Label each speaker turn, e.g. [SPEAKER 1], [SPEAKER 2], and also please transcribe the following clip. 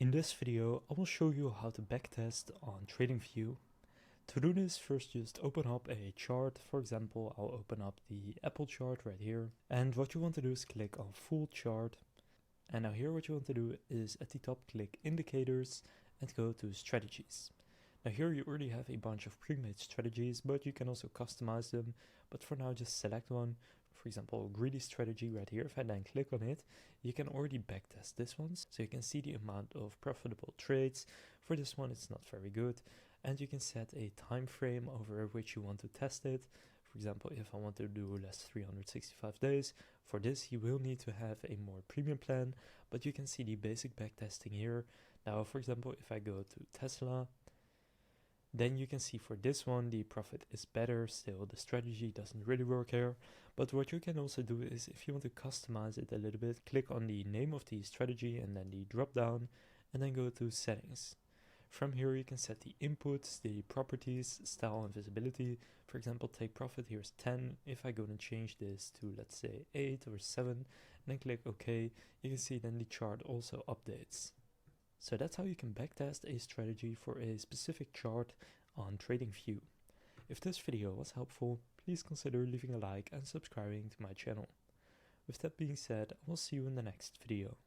[SPEAKER 1] In this video, I will show you how to backtest on TradingView. To do this, first just open up a chart. For example, I'll open up the Apple chart right here. And what you want to do is click on Full Chart. And now here what you want to do is at the top click Indicators and go to Strategies. Now here you already have a bunch of pre-made strategies, but you can also customize them. But for now, just select one. For example, greedy strategy right here. If I then click on it, you can already backtest this one. So you can see the amount of profitable trades. For this one, it's not very good. And you can set a time frame over which you want to test it. For example, if I want to do less 365 days, for this you will need to have a more premium plan, but you can see the basic backtesting here. Now, for example, if I go to Tesla, then you can see for this one the profit is better. Still, the strategy doesn't really work here. But what you can also do is, if you want to customize it a little bit, click on the name of the strategy and then the drop down, and then go to settings. From here you can set the inputs, the properties, style and visibility. For example, take profit, here's 10. If I go and change this to, let's say, 8 or 7, and then click OK, you can see then the chart also updates. So that's how you can backtest a strategy for a specific chart on TradingView. If this video was helpful, please consider leaving a like and subscribing to my channel. With that being said, I will see you in the next video.